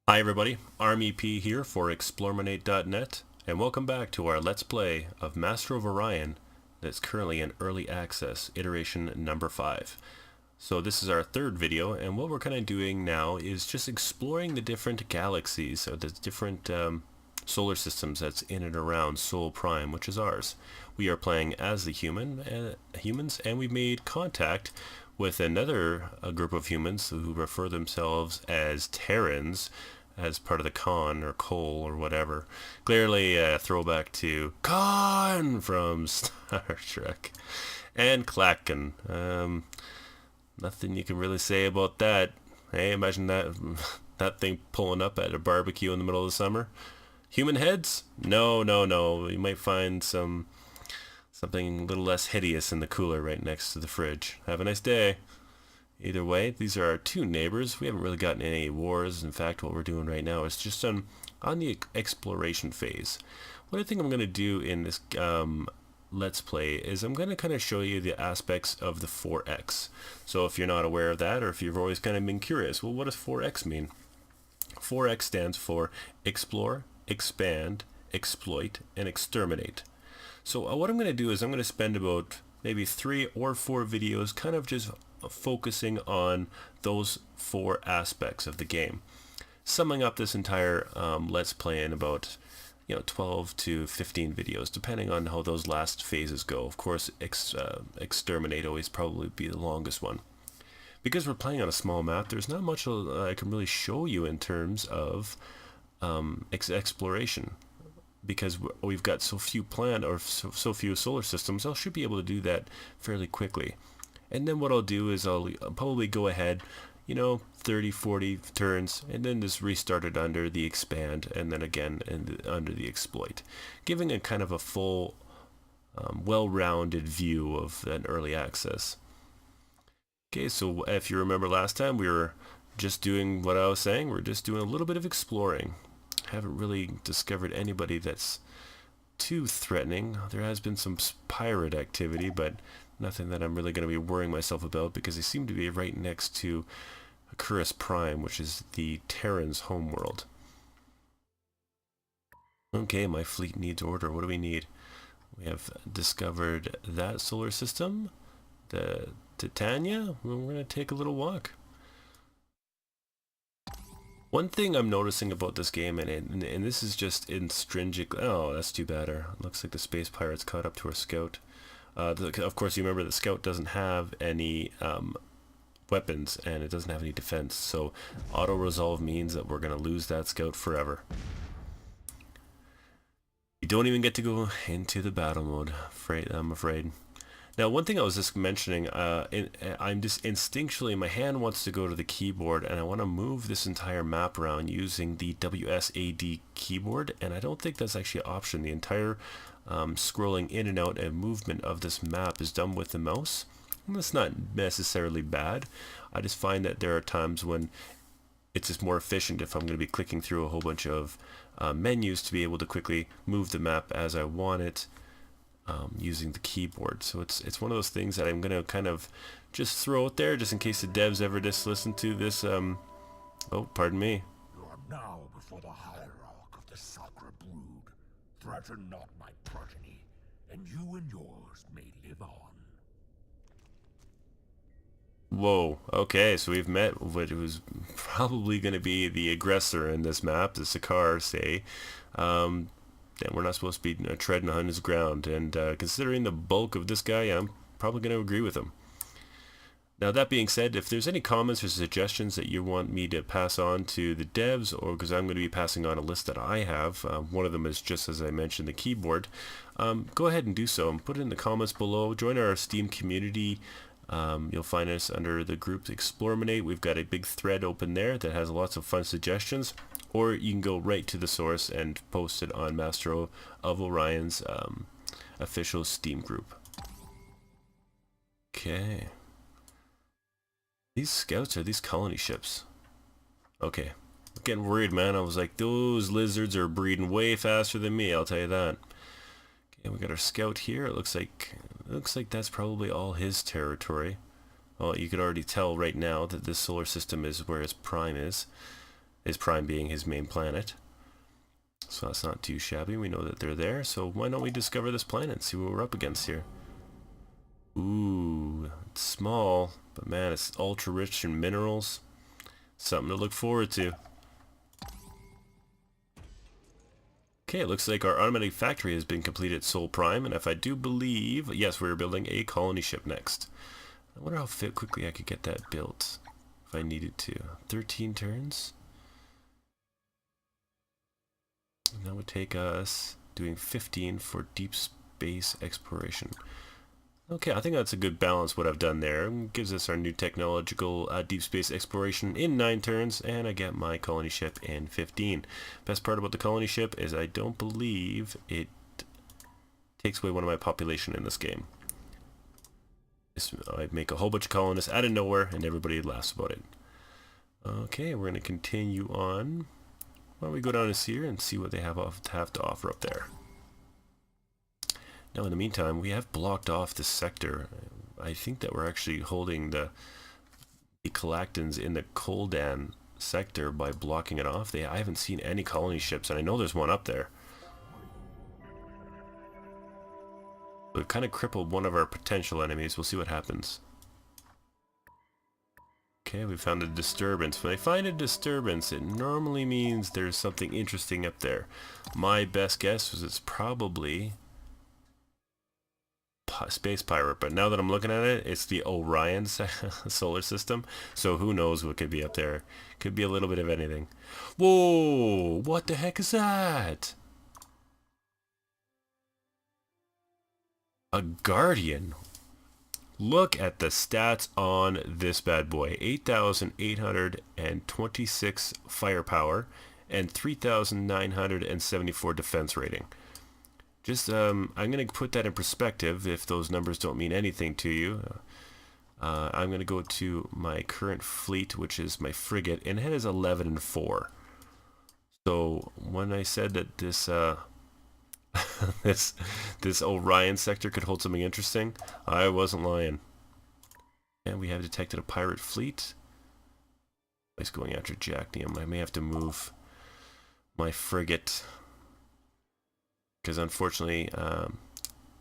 Hi everybody, ArmEP here for eXplorminate.net, and welcome back to our Let's Play of Master of Orion that's currently in Early Access, iteration number 5. So this is our third video, and what we're kind of doing now is just exploring the different galaxies, or the different solar systems that's in and around Sol Prime, which is ours. We are playing as the humans, and we've made contact with another group of humans who refer themselves as Terrans, as part of the Khan or Cole or whatever. Clearly a throwback to Khan from Star Trek. And Klacken. Nothing you can really say about that. Hey, imagine that thing pulling up at a barbecue in the middle of the summer. Human heads? No, no, no. You might find something a little less hideous in the cooler right next to the fridge. Have a nice day. Either way, these are our two neighbors. We haven't really gotten any wars. In fact, what we're doing right now is just on the exploration phase. What I think I'm going to do in this Let's Play is I'm going to kind of show you the aspects of the 4X. So if you're not aware of that, or if you've always kind of been curious, well, what does 4X mean? 4X stands for Explore, Expand, Exploit, and Exterminate. So what I'm going to do is I'm going to spend about maybe 3 or 4 videos kind of just focusing on those 4 aspects of the game. Summing up this entire Let's Play in about 12 to 15 videos, depending on how those last phases go. Of course, Exterminate always probably be the longest one. Because we're playing on a small map, there's not much I can really show you in terms of exploration. Because we've got so few so few solar systems, I should be able to do that fairly quickly. And then what I'll do is I'll probably go ahead, 30, 40 turns, and then just restart it under the expand, and then again under the exploit, giving a kind of a full, well-rounded view of an early access. Okay, so if you remember last time, we were just doing what I was saying. We're just doing a little bit of exploring. Haven't really discovered anybody that's too threatening. There has been some pirate activity, but nothing that I'm really going to be worrying myself about, because they seem to be right next to Curus Prime, which is the Terran's homeworld. Okay, my fleet needs order. What do we need? We have discovered that solar system, the Titania. We're going to take a little walk. One thing I'm noticing about this game, and this is just in stringent... Oh, that's too bad. Looks like the space pirates caught up to our scout. Of course, you remember the scout doesn't have any weapons, and it doesn't have any defense, so auto-resolve means that we're going to lose that scout forever. You don't even get to go into the battle mode, I'm afraid. Now, one thing I was just mentioning, I'm just instinctually, my hand wants to go to the keyboard, and I want to move this entire map around using the WSAD keyboard, and I don't think that's actually an option. The entire scrolling in and out and movement of this map is done with the mouse. And that's not necessarily bad. I just find that there are times when it's just more efficient if I'm going to be clicking through a whole bunch of menus to be able to quickly move the map as I want it. Using the keyboard. So it's one of those things that I'm going to kind of just throw out there just in case the devs ever just listen to this. Oh, pardon me. You are now before the hierarch of the Sacra Brood. Threaten not my progeny, and you and yours may live on. Whoa, okay, so we've met what was probably going to be the aggressor in this map, the Sakar, say. And we're not supposed to be treading on his ground, and considering the bulk of this guy, I'm probably going to agree with him. Now, that being said, if there's any comments or suggestions that you want me to pass on to the devs, or because I'm going to be passing on a list that I have, one of them is just as I mentioned, the keyboard, go ahead and do so and put it in the comments below. Join our Steam community. You'll find us under the group Explorminate. We've got a big thread open there that has lots of fun suggestions. Or you can go right to the source and post it on Master of Orion's official Steam group. Okay. These scouts are these colony ships. Okay. I'm getting worried, man. I was like, those lizards are breeding way faster than me, I'll tell you that. Okay, we got our scout here. It looks like that's probably all his territory. Well, you could already tell right now that this solar system is where his prime is. his prime being his main planet. So that's not too shabby. We know that they're there, so why don't we discover this planet and see what we're up against here. Ooh, it's small, but man, it's ultra rich in minerals. Something to look forward to. Okay, it looks like our automatic factory has been completed at Sol Prime, and if I do believe, yes, we're building a colony ship next. I wonder how quickly I could get that built if I needed to. 13 turns? And that would take us doing 15 for deep space exploration. Okay, I think that's a good balance what I've done there. It gives us our new technological deep space exploration in 9 turns, and I get my colony ship in 15. Best part about the colony ship is I don't believe it takes away one of my population in this game. I make a whole bunch of colonists out of nowhere, and everybody laughs about it. Okay, we're going to continue on. Why don't we go down to here and see what they have to offer up there. Now, in the meantime, we have blocked off this sector. I think that we're actually holding the Galactans in the Koldan sector by blocking it off. I haven't seen any colony ships, and I know there's one up there. We've kind of crippled one of our potential enemies. We'll see what happens. Okay, we found a disturbance. When I find a disturbance, it normally means there's something interesting up there. My best guess was it's probably space pirate, but now that I'm looking at it, it's the Orion solar system, so who knows what could be up there. Could be a little bit of anything. Whoa, what the heck is that? A Guardian. Look at the stats on this bad boy. 8,826 firepower and 3,974 defense rating. Just, I'm going to put that in perspective if those numbers don't mean anything to you. I'm going to go to my current fleet, which is my frigate, and it has 11 and 4. So when I said that this this Orion sector could hold something interesting, I wasn't lying. And we have detected a pirate fleet. It's going after Jacnium. I may have to move my frigate, because unfortunately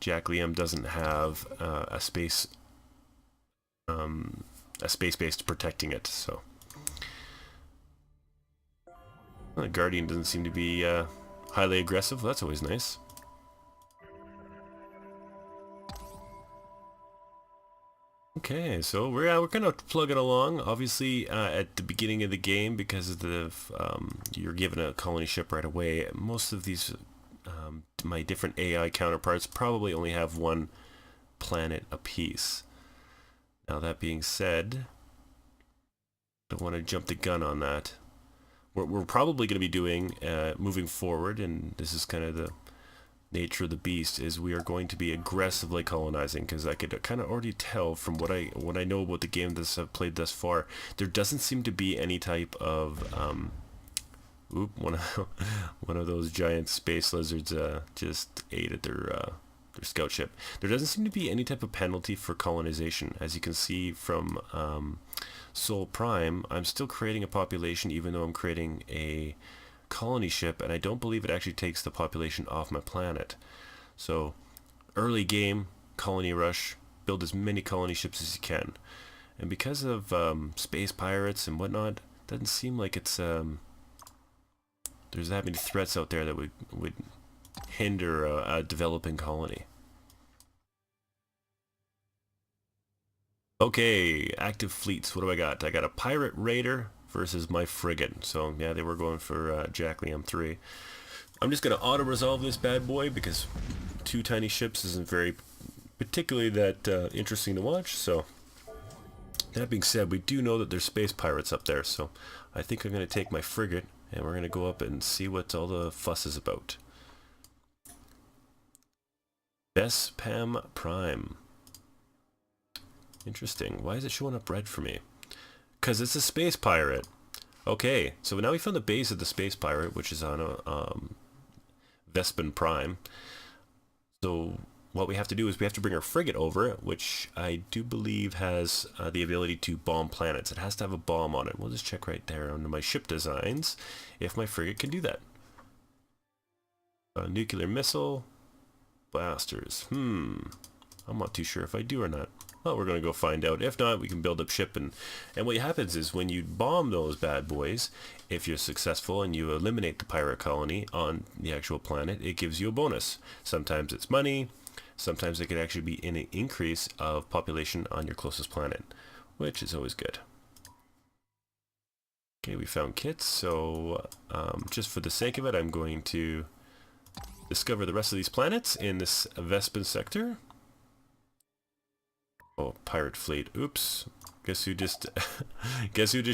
Jaclium doesn't have a space base protecting it. So well, the Guardian doesn't seem to be highly aggressive. That's always nice. Okay, so we're kind of plugging along. Obviously, at the beginning of the game, because of the you're given a colony ship right away. Most of these my different AI counterparts probably only have one planet apiece. Now that being said, don't want to jump the gun on that. We're probably going to be doing moving forward, and this is kind of the nature of the beast, is we are going to be aggressively colonizing, because I could kind of already tell from what I know about the game that I've played thus far, there doesn't seem to be any type of one of those giant space lizards just ate at their scout ship. There doesn't seem to be any type of penalty for colonization. As you can see from Sol Prime, I'm still creating a population even though I'm creating a colony ship, and I don't believe it actually takes the population off my planet. So early game, colony rush, build as many colony ships as you can. And because of space pirates and whatnot, doesn't seem like it's there's that many threats out there that would hinder a developing colony. Okay, active fleets. What do I got? I got a pirate raider versus my frigate. So yeah, they were going for Jaclium 3. I'm just going to auto-resolve this bad boy because 2 tiny ships isn't very particularly that interesting to watch. So that being said, we do know that there's space pirates up there. So I think I'm going to take my frigate and we're going to go up and see what all the fuss is about. Bespam Prime. Interesting. Why is it showing up red for me? Because it's a space pirate. Okay, so now we found the base of the space pirate, which is on a Vespan Prime. So what we have to do is we have to bring our frigate over, which I do believe has the ability to bomb planets. It has to have a bomb on it. We'll just check right there under my ship designs if my frigate can do that. Nuclear missile, blasters. I'm not too sure if I do or not. Well, we're going to go find out. If not, we can build up ship. And what happens is when you bomb those bad boys, if you're successful and you eliminate the pirate colony on the actual planet, it gives you a bonus. Sometimes it's money. Sometimes it could actually be an increase of population on your closest planet, which is always good. Okay, we found kits. So just for the sake of it, I'm going to discover the rest of these planets in this Vespin sector. Oh, pirate fleet. Oops. Guess who just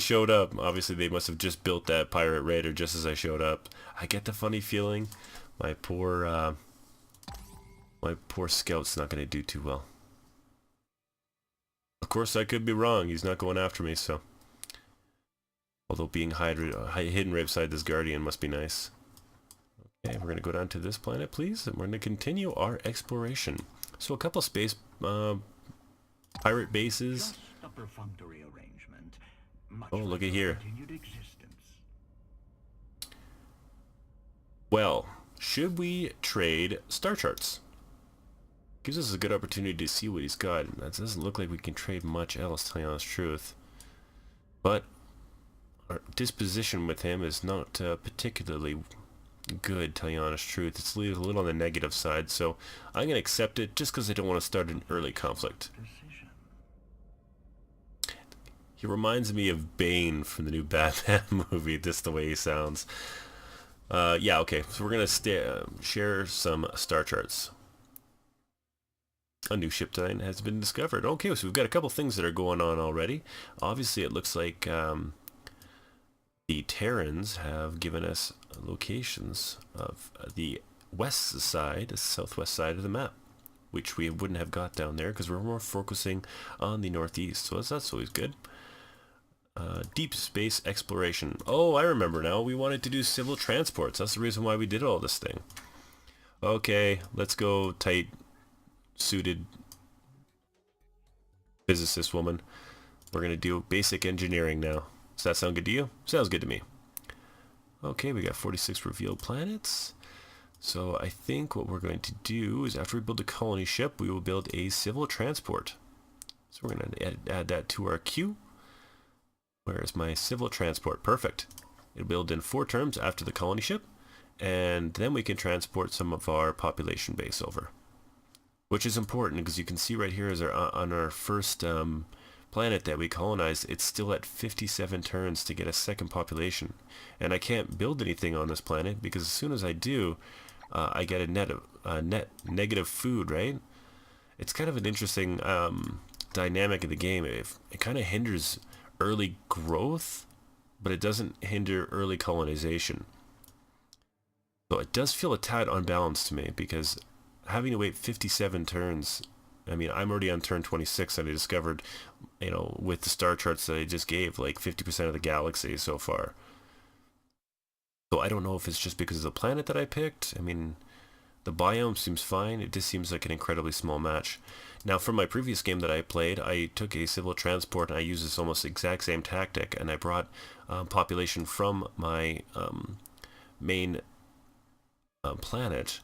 showed up? Obviously they must have just built that pirate raider just as I showed up. I get the funny feeling my poor scout's not going to do too well. Of course I could be wrong. He's not going after me, so. Although being hidden right beside this guardian must be nice. Okay, we're going to go down to this planet, please, and we're going to continue our exploration. So a couple space pirate bases. A perfunctory arrangement. Oh, look at here. Existence. Well, should we trade star charts? Gives us a good opportunity to see what he's got. That doesn't look like we can trade much else, to tell you the honest truth. But our disposition with him is not particularly good, to tell you the honest truth. It's a little on the negative side, so I'm going to accept it just because I don't want to start an early conflict. He reminds me of Bane from the new Batman movie, just the way he sounds. Yeah, okay, so we're going to share some star charts. A new ship design has been discovered. Okay, so we've got a couple things that are going on already. Obviously, it looks like the Terrans have given us locations of the west side, the southwest side of the map, which we wouldn't have got down there because we're more focusing on the northeast, so that's always good. Deep space exploration. Oh, I remember now. We wanted to do civil transports. That's the reason why we did all this thing. Okay, let's go, tight suited physicist woman. We're going to do basic engineering now. Does that sound good to you? Sounds good to me. Okay, we got 46 revealed planets. So I think what we're going to do is after we build a colony ship, we will build a civil transport. So we're going to add that to our queue. Where is my civil transport? Perfect. It'll build in 4 terms after the colony ship, and then we can transport some of our population base over. Which is important because you can see right here is on our first planet that we colonized, it's still at 57 turns to get a second population. And I can't build anything on this planet because as soon as I do, I get a net negative food, right? It's kind of an interesting dynamic of the game. It kind of hinders early growth, but it doesn't hinder early colonization. So it does feel a tad unbalanced to me because having to wait 57 turns, I mean, I'm already on turn 26 and I discovered, you know, with the star charts that I just gave, like 50% of the galaxy so far. So I don't know if it's just because of the planet that I picked. I mean, the biome seems fine. It just seems like an incredibly small match. Now, from my previous game that I played, I took a civil transport and I used this almost exact same tactic, and I brought population from my main planet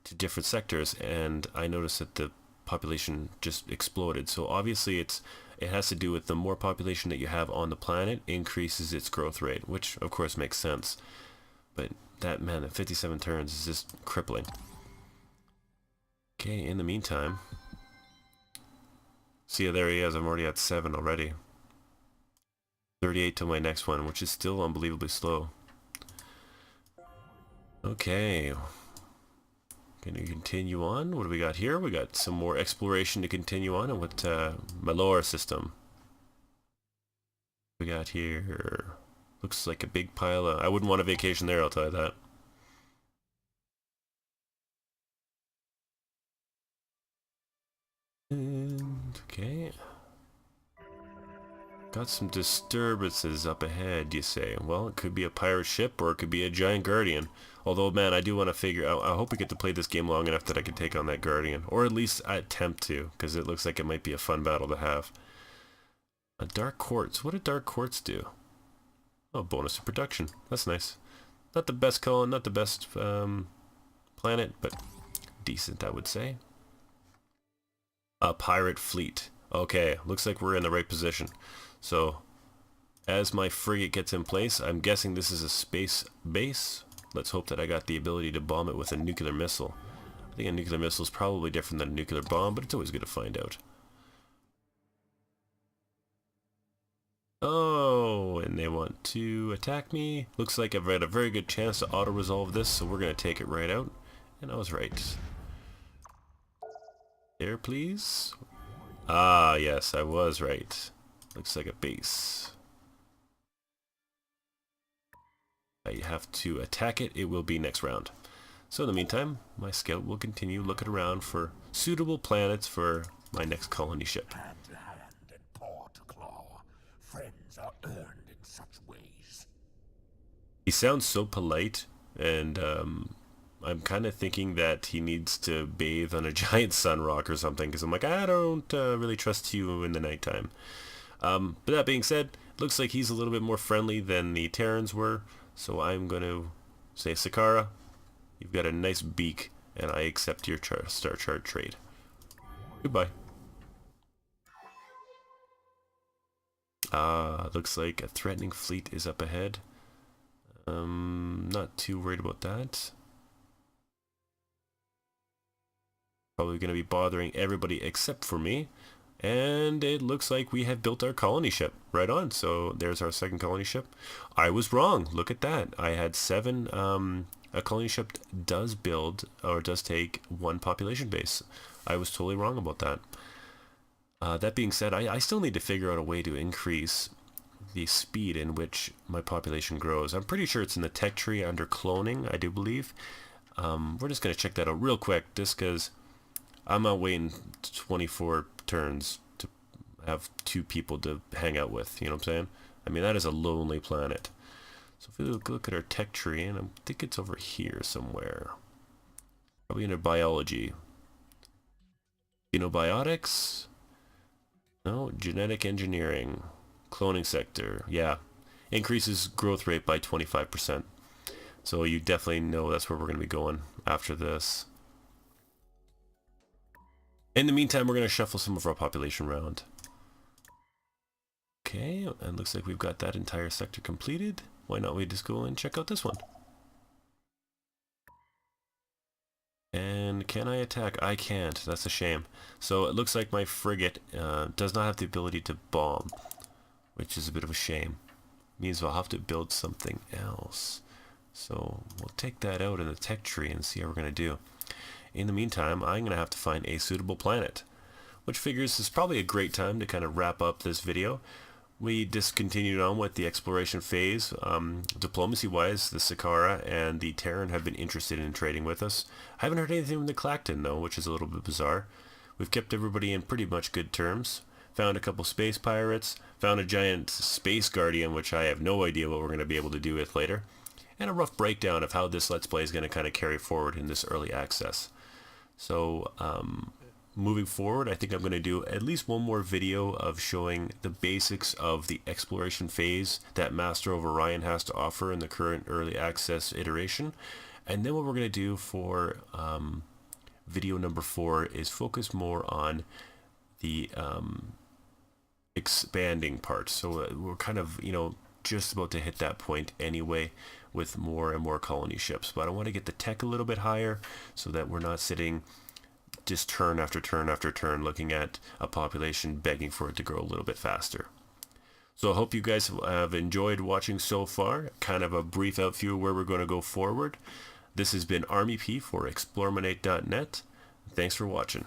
to different sectors, and I noticed that the population just exploded. So obviously it has to do with the more population that you have on the planet increases its growth rate, which of course makes sense. But that, man, at 57 turns is just crippling. Okay, in the meantime, see, there he is. I'm already at 7 already. 38 till my next one, which is still unbelievably slow. Okay. Going to continue on. What do we got here? We got some more exploration to continue on, and with Malor system. We got here. Looks like a big pile of... I wouldn't want a vacation there, I'll tell you that. And, okay. Got some disturbances up ahead, you say. Well, it could be a pirate ship or it could be a giant guardian. Although, man, I do want to figure out... I hope we get to play this game long enough that I can take on that guardian. Or at least attempt to, because it looks like it might be a fun battle to have. A dark quartz. What did dark quartz do? Oh, bonus to production. That's nice. Not the best colon, not the best planet, but decent, I would say. A pirate fleet. Okay, looks like we're in the right position. So, as my frigate gets in place, I'm guessing this is a space base. Let's hope that I got the ability to bomb it with a nuclear missile. I think a nuclear missile is probably different than a nuclear bomb, but it's always good to find out. Oh, and they want to attack me. Looks like I've had a very good chance to auto-resolve this, so we're going to take it right out. And I was right. There, please. Ah, yes, I was right. Looks like a base. I have to attack it. It will be next round. So in the meantime, my scout will continue looking around for suitable planets for my next colony ship. Hand to hand and paw to claw. Friends are earned in such ways. He sounds so polite, and I'm kind of thinking that he needs to bathe on a giant sun rock or something, because I'm like, I don't really trust you in the nighttime. But that being said, it looks like he's a little bit more friendly than the Terrans were, so I'm going to say, Sakara, you've got a nice beak, and I accept your star chart trade. Goodbye. Looks like a threatening fleet is up ahead. Not too worried about that. Probably going to be bothering everybody except for me. And it looks like we have built our colony ship. Right on. So there's our second colony ship. I was wrong. Look at that. I had 7. A colony ship does build, or does take 1 population base. I was totally wrong about that. That being said, I still need to figure out a way to increase the speed in which my population grows. I'm pretty sure it's in the tech tree under cloning, I do believe. We're just going to check that out real quick, just because I'm not waiting 24 turns to have 2 people to hang out with, you know what I'm saying? I mean, that is a lonely planet. So if we look at our tech tree, and I think it's over here somewhere. Probably under biology. Xenobiotics? No, genetic engineering. Cloning sector, yeah. Increases growth rate by 25%. So you definitely know that's where we're going to be going after this. In the meantime, we're going to shuffle some of our population around. Okay, and looks like we've got that entire sector completed. Why not we just go and check out this one? And can I attack? I can't. That's a shame. So it looks like my frigate does not have the ability to bomb, which is a bit of a shame. Means I'll have to build something else. So we'll take that out in the tech tree and see how we're going to do. In the meantime, I'm going to have to find a suitable planet, which figures is probably a great time to kind of wrap up this video. We discontinued on with the exploration phase. Diplomacy-wise, the Sakara and the Terran have been interested in trading with us. I haven't heard anything from the Clacton, though, which is a little bit bizarre. We've kept everybody in pretty much good terms. Found a couple space pirates. Found a giant space guardian, which I have no idea what we're going to be able to do with later. And a rough breakdown of how this Let's Play is going to kind of carry forward in this early access. So, moving forward, I think I'm going to do at least one more video of showing the basics of the exploration phase that Master of Orion has to offer in the current early access iteration. And then what we're going to do for video number 4 is focus more on the expanding part. So we're kind of, you know, just about to hit that point anyway with more and more colony ships. But I want to get the tech a little bit higher so that we're not sitting just turn after turn after turn looking at a population begging for it to grow a little bit faster. So I hope you guys have enjoyed watching so far. Kind of a brief overview where we're going to go forward. This has been Army P for eXplorminate.net. Thanks for watching.